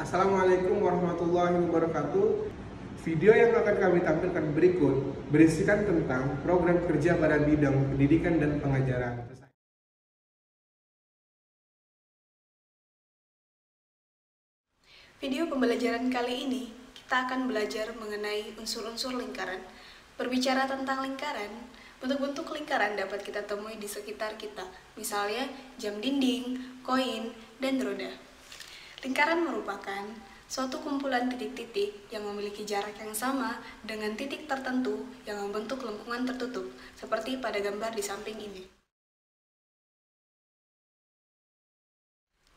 Assalamualaikum warahmatullahi wabarakatuh. Video yang akan kami tampilkan berikut berisikan tentang program kerja pada bidang pendidikan dan pengajaran. Video pembelajaran kali ini, kita akan belajar mengenai unsur-unsur lingkaran. Berbicara tentang lingkaran, bentuk-bentuk lingkaran dapat kita temui di sekitar kita, misalnya jam dinding, koin, dan roda. Lingkaran merupakan suatu kumpulan titik-titik yang memiliki jarak yang sama dengan titik tertentu yang membentuk lengkungan tertutup, seperti pada gambar di samping ini.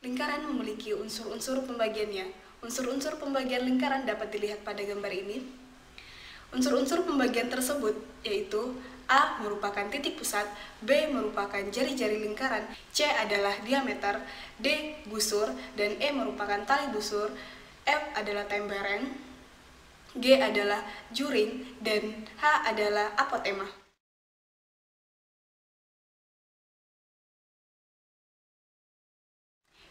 Lingkaran memiliki unsur-unsur pembagiannya. Unsur-unsur pembagian lingkaran dapat dilihat pada gambar ini. Unsur-unsur pembagian tersebut yaitu A merupakan titik pusat, B merupakan jari-jari lingkaran, C adalah diameter, D busur, dan E merupakan tali busur, F adalah tembereng, G adalah juring, dan H adalah apotema.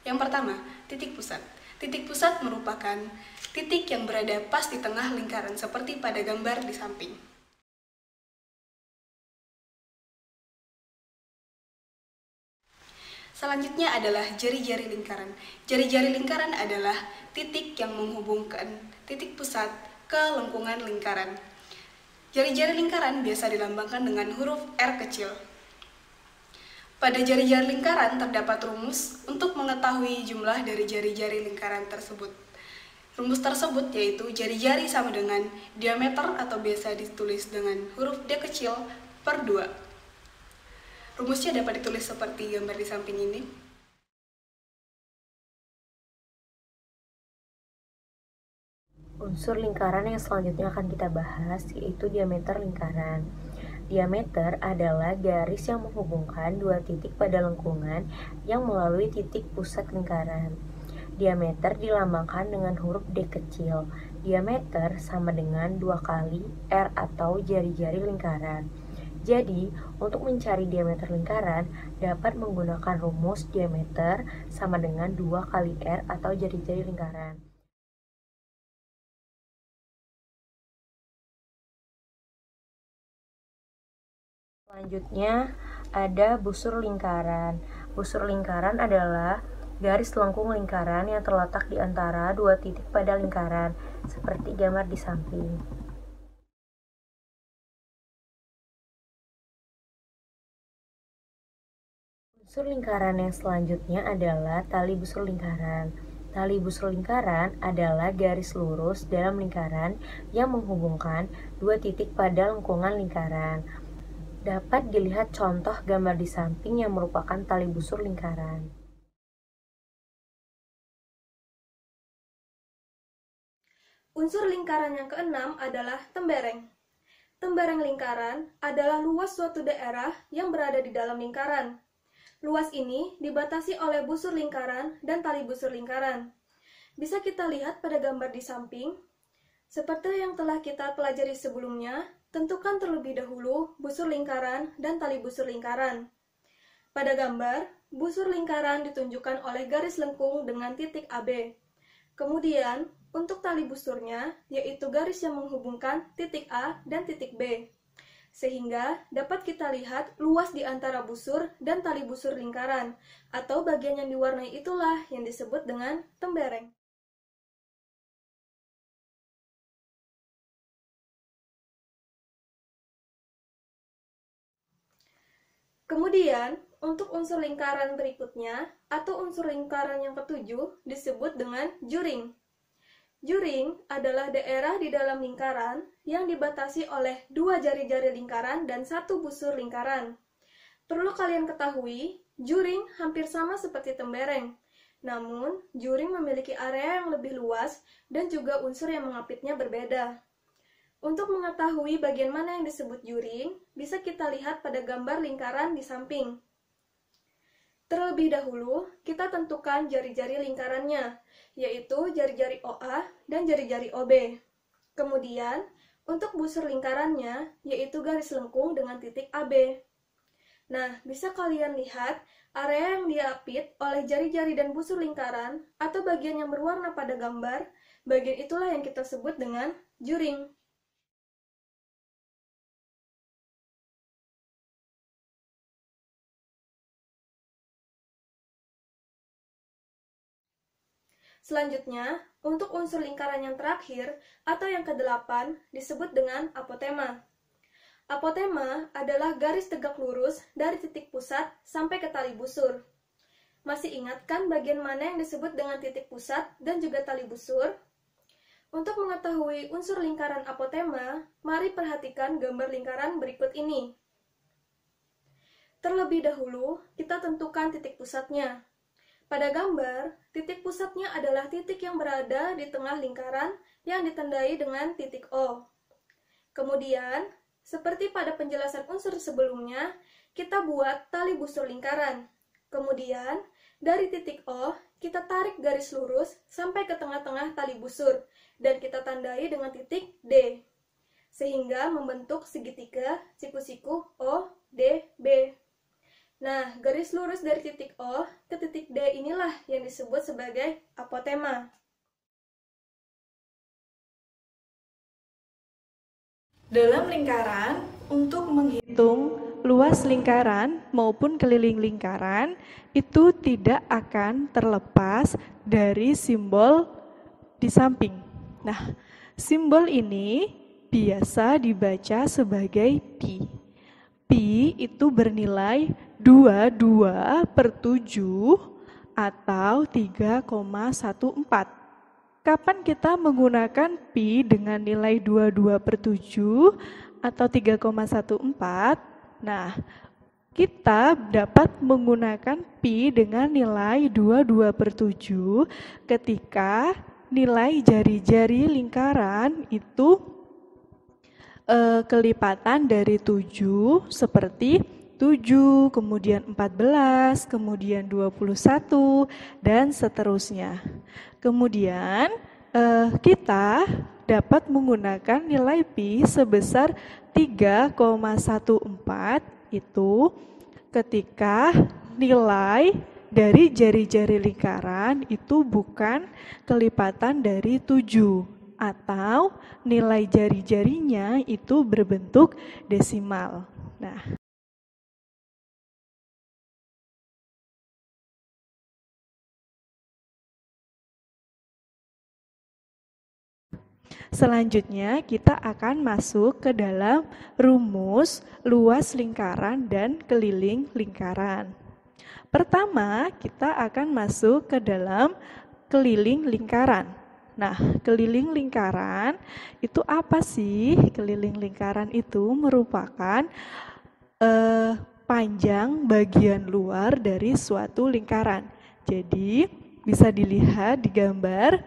Yang pertama, titik pusat. Titik pusat merupakan titik yang berada pas di tengah lingkaran seperti pada gambar di samping. Selanjutnya adalah jari-jari lingkaran. Jari-jari lingkaran adalah titik yang menghubungkan titik pusat ke lengkungan lingkaran. Jari-jari lingkaran biasa dilambangkan dengan huruf R kecil. Pada jari-jari lingkaran terdapat rumus untuk mengetahui jumlah dari jari-jari lingkaran tersebut. Rumus tersebut yaitu jari-jari sama dengan diameter atau biasa ditulis dengan huruf D kecil per 2. Rumusnya dapat ditulis seperti gambar di samping ini. Unsur lingkaran yang selanjutnya akan kita bahas yaitu diameter lingkaran. Diameter adalah garis yang menghubungkan dua titik pada lengkungan yang melalui titik pusat lingkaran. Diameter dilambangkan dengan huruf D kecil. Diameter sama dengan 2 kali R atau jari-jari lingkaran. Jadi, untuk mencari diameter lingkaran dapat menggunakan rumus diameter sama dengan 2 kali R atau jari-jari lingkaran. Selanjutnya ada busur lingkaran. Busur lingkaran adalah garis lengkung lingkaran yang terletak di antara dua titik pada lingkaran, seperti gambar di samping. Busur lingkaran yang selanjutnya adalah tali busur lingkaran. Tali busur lingkaran adalah garis lurus dalam lingkaran yang menghubungkan dua titik pada lengkungan lingkaran. Dapat dilihat contoh gambar di samping yang merupakan tali busur lingkaran. Unsur lingkaran yang keenam adalah tembereng. Tembereng lingkaran adalah luas suatu daerah yang berada di dalam lingkaran. Luas ini dibatasi oleh busur lingkaran dan tali busur lingkaran. Bisa kita lihat pada gambar di samping. Seperti yang telah kita pelajari sebelumnya, tentukan terlebih dahulu busur lingkaran dan tali busur lingkaran. Pada gambar, busur lingkaran ditunjukkan oleh garis lengkung dengan titik AB. Kemudian, untuk tali busurnya, yaitu garis yang menghubungkan titik A dan titik B. Sehingga dapat kita lihat luas di antara busur dan tali busur lingkaran, atau bagian yang diwarnai itulah yang disebut dengan tembereng. Kemudian, untuk unsur lingkaran berikutnya, atau unsur lingkaran yang ketujuh, disebut dengan juring. Juring adalah daerah di dalam lingkaran yang dibatasi oleh dua jari-jari lingkaran dan satu busur lingkaran. Perlu kalian ketahui, juring hampir sama seperti tembereng. Namun, juring memiliki area yang lebih luas dan juga unsur yang mengapitnya berbeda. Untuk mengetahui bagian mana yang disebut juring, bisa kita lihat pada gambar lingkaran di samping. Terlebih dahulu, kita tentukan jari-jari lingkarannya, yaitu jari-jari OA dan jari-jari OB. Kemudian, untuk busur lingkarannya, yaitu garis lengkung dengan titik AB. Nah, bisa kalian lihat area yang diapit oleh jari-jari dan busur lingkaran atau bagian yang berwarna pada gambar. Bagian itulah yang kita sebut dengan juring. Selanjutnya, untuk unsur lingkaran yang terakhir atau yang ke-8 disebut dengan apotema. Apotema adalah garis tegak lurus dari titik pusat sampai ke tali busur. Masih ingat kan bagian mana yang disebut dengan titik pusat dan juga tali busur? Untuk mengetahui unsur lingkaran apotema, mari perhatikan gambar lingkaran berikut ini. Terlebih dahulu, kita tentukan titik pusatnya. Pada gambar, titik pusatnya adalah titik yang berada di tengah lingkaran yang ditandai dengan titik O. Kemudian, seperti pada penjelasan unsur sebelumnya, kita buat tali busur lingkaran. Kemudian, dari titik O, kita tarik garis lurus sampai ke tengah-tengah tali busur, dan kita tandai dengan titik D, sehingga membentuk segitiga siku-siku O, D, B. Nah, garis lurus dari titik O ke titik D inilah yang disebut sebagai apotema. Dalam lingkaran, untuk menghitung luas lingkaran maupun keliling lingkaran, itu tidak akan terlepas dari simbol di samping. Nah, simbol ini biasa dibaca sebagai pi. Pi itu bernilai 22/7 atau 3,14. Kapan kita menggunakan pi dengan nilai 22/7 atau 3,14? Nah, kita dapat menggunakan pi dengan nilai 22/7 ketika nilai jari-jari lingkaran itu kelipatan dari 7 seperti 7, kemudian 14, kemudian 21, dan seterusnya. Kemudian kita dapat menggunakan nilai pi sebesar 3,14 itu ketika nilai dari jari-jari lingkaran itu bukan kelipatan dari 7 atau nilai jari-jarinya itu berbentuk desimal. Nah, selanjutnya kita akan masuk ke dalam rumus luas lingkaran dan keliling lingkaran. Pertama, kita akan masuk ke dalam keliling lingkaran. Nah, keliling lingkaran itu apa sih? Keliling lingkaran itu merupakan panjang bagian luar dari suatu lingkaran. Jadi, bisa dilihat di gambar,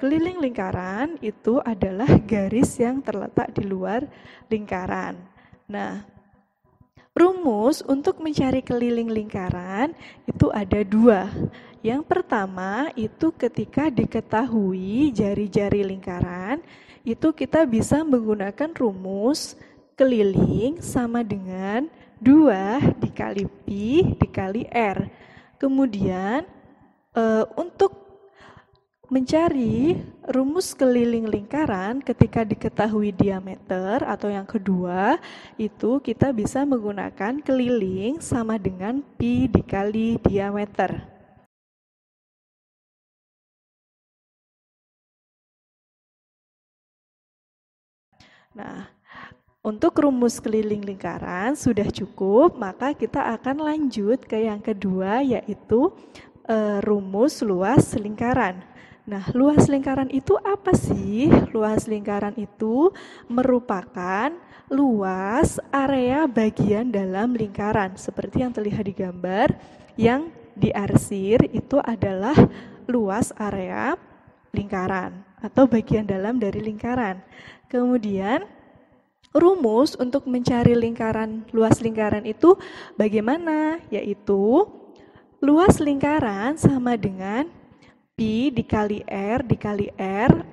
keliling lingkaran itu adalah garis yang terletak di luar lingkaran. Nah, rumus untuk mencari keliling lingkaran itu ada 2. Yang pertama itu ketika diketahui jari-jari lingkaran, itu kita bisa menggunakan rumus keliling sama dengan 2 dikali pi dikali r. Kemudian untuk mencari rumus keliling lingkaran ketika diketahui diameter atau yang kedua, itu kita bisa menggunakan keliling sama dengan pi dikali diameter. Nah, untuk rumus keliling lingkaran sudah cukup, maka kita akan lanjut ke yang kedua, yaitu rumus luas lingkaran. Nah, luas lingkaran itu apa sih? Luas lingkaran itu merupakan luas area bagian dalam lingkaran. Seperti yang terlihat di gambar, yang diarsir itu adalah luas area lingkaran atau bagian dalam dari lingkaran. Kemudian rumus untuk mencari luas lingkaran itu bagaimana? Yaitu luas lingkaran sama dengan pi dikali r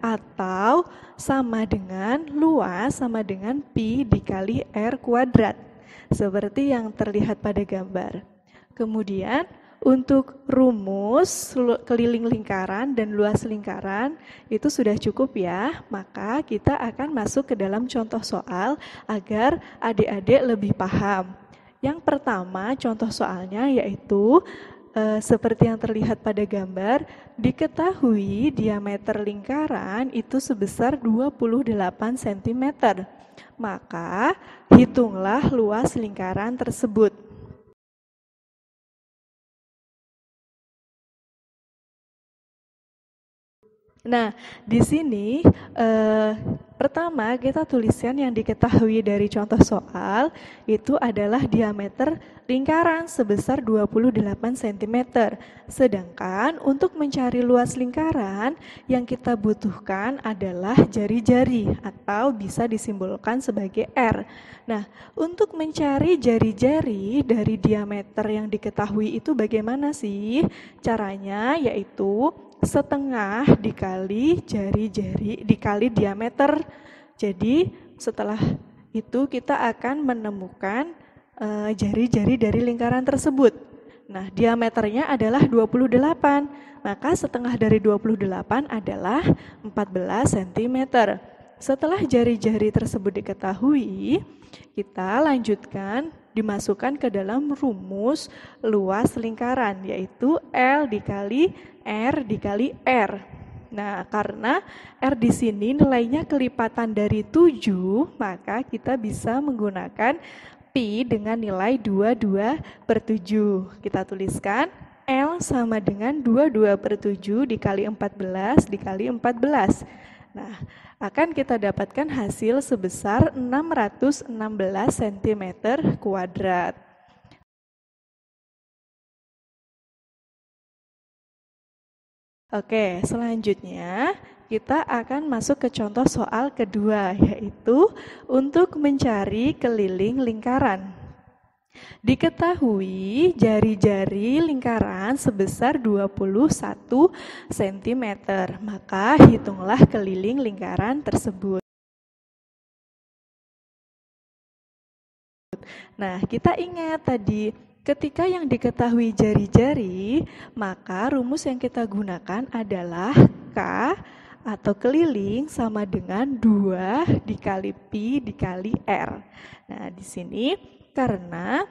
atau sama dengan luas sama dengan pi dikali r kuadrat. seperti yang terlihat pada gambar. Kemudian untuk rumus keliling lingkaran dan luas lingkaran itu sudah cukup ya, maka kita akan masuk ke dalam contoh soal agar adik-adik lebih paham. Yang pertama contoh soalnya yaitu seperti yang terlihat pada gambar, diketahui diameter lingkaran itu sebesar 28 cm. Maka hitunglah luas lingkaran tersebut. Nah, di sini pertama kita tuliskan yang diketahui dari contoh soal itu adalah diameter lingkaran sebesar 28 cm. Sedangkan untuk mencari luas lingkaran yang kita butuhkan adalah jari-jari atau bisa disimbolkan sebagai R. Nah, untuk mencari jari-jari dari diameter yang diketahui itu bagaimana sih? Caranya yaitu setengah dikali jari-jari dikali diameter. Jadi setelah itu kita akan menemukan jari-jari dari lingkaran tersebut. Nah, diameternya adalah 28. Maka setengah dari 28 adalah 14 cm. Setelah jari-jari tersebut diketahui, kita lanjutkan dimasukkan ke dalam rumus luas lingkaran, yaitu L dikali R dikali R. Nah, karena R di sini nilainya kelipatan dari 7, maka kita bisa menggunakan Pi dengan nilai 22/7. Kita tuliskan L sama dengan 22/7 dikali 14 dikali 14. Nah, akan kita dapatkan hasil sebesar 616 cm kuadrat. Oke, selanjutnya kita akan masuk ke contoh soal kedua, yaitu untuk mencari keliling lingkaran. Diketahui jari-jari lingkaran sebesar 21 cm, maka hitunglah keliling lingkaran tersebut. Nah, kita ingat tadi, ketika yang diketahui jari-jari, maka rumus yang kita gunakan adalah K atau keliling sama dengan 2 dikali Pi dikali R. Nah, di sini karena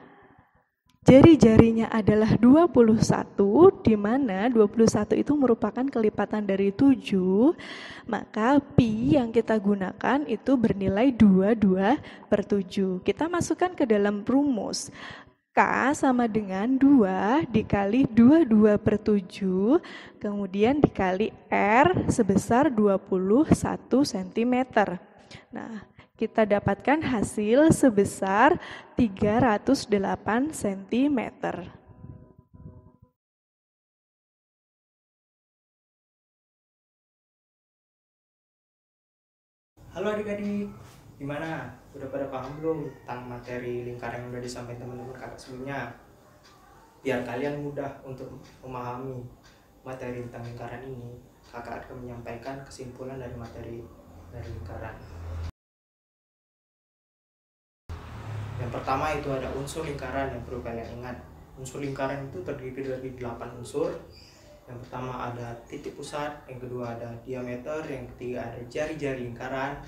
jari-jarinya adalah 21, di mana 21 itu merupakan kelipatan dari 7, maka Pi yang kita gunakan itu bernilai 22/7. Kita masukkan ke dalam rumus. K sama dengan 2 dikali 22/7, kemudian dikali R sebesar 21 cm. Nah, kita dapatkan hasil sebesar 308 cm. Halo adik-adik, gimana? Udah pada paham belum tentang materi lingkaran yang udah disampaikan teman-teman kakak sebelumnya? Biar kalian mudah untuk memahami materi tentang lingkaran ini, kakak akan menyampaikan kesimpulan dari materi dari lingkaran. Yang pertama itu ada unsur lingkaran yang perlu kalian ingat. Unsur lingkaran itu terdiri dari 8 unsur. Yang pertama ada titik pusat, yang kedua ada diameter, yang ketiga ada jari-jari lingkaran,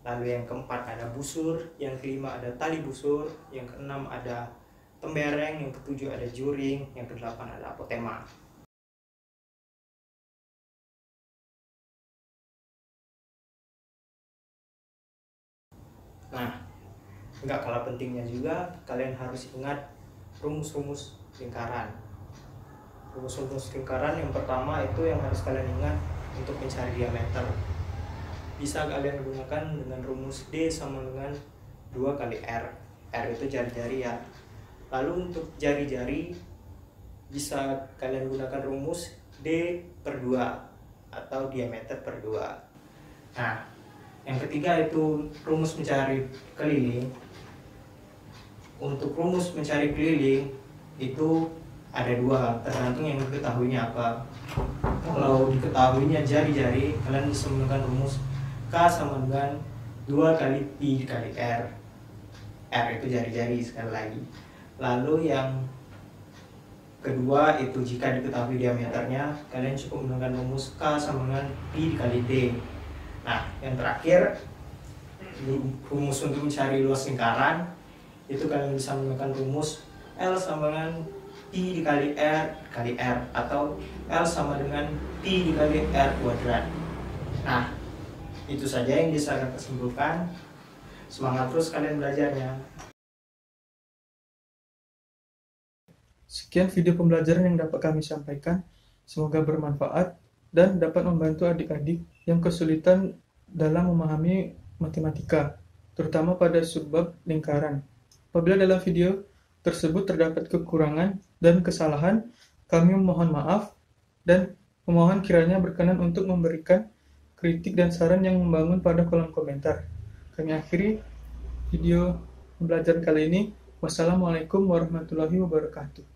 lalu yang keempat ada busur, yang kelima ada tali busur, yang keenam ada tembereng, yang ketujuh ada juring, yang kedelapan ada apotema. Nah, nggak kalah pentingnya juga kalian harus ingat rumus-rumus lingkaran. Rumus-rumus lingkaran yang pertama itu yang harus kalian ingat untuk mencari diameter. Bisa kalian gunakan dengan rumus D sama dengan 2 kali R. R itu jari-jari ya. Lalu untuk jari-jari bisa kalian gunakan rumus D/2 atau diameter per 2. Nah, yang ketiga itu rumus mencari keliling. Untuk rumus mencari keliling itu ada 2, tergantung yang diketahuinya apa. Kalau diketahuinya jari-jari, kalian bisa menggunakan rumus K sama dengan 2 kali Pi dikali R. R itu jari-jari sekali lagi. Lalu yang kedua itu jika diketahui diameternya, kalian cukup menggunakan rumus K sama dengan Pi dikali D. Nah, yang terakhir, rumus untuk mencari luas lingkaran, itu kalian bisa menggunakan rumus L sama dengan Pi dikali R atau L sama dengan Pi dikali R kuadrat. Nah, itu saja yang bisa saya simpulkan. Semangat terus kalian belajarnya. Sekian video pembelajaran yang dapat kami sampaikan. Semoga bermanfaat dan dapat membantu adik-adik yang kesulitan dalam memahami matematika, terutama pada subbab lingkaran. Apabila dalam video tersebut terdapat kekurangan dan kesalahan, kami memohon maaf dan memohon kiranya berkenan untuk memberikan kritik dan saran yang membangun pada kolom komentar. Kami akhiri video pembelajaran kali ini. Wassalamualaikum warahmatullahi wabarakatuh.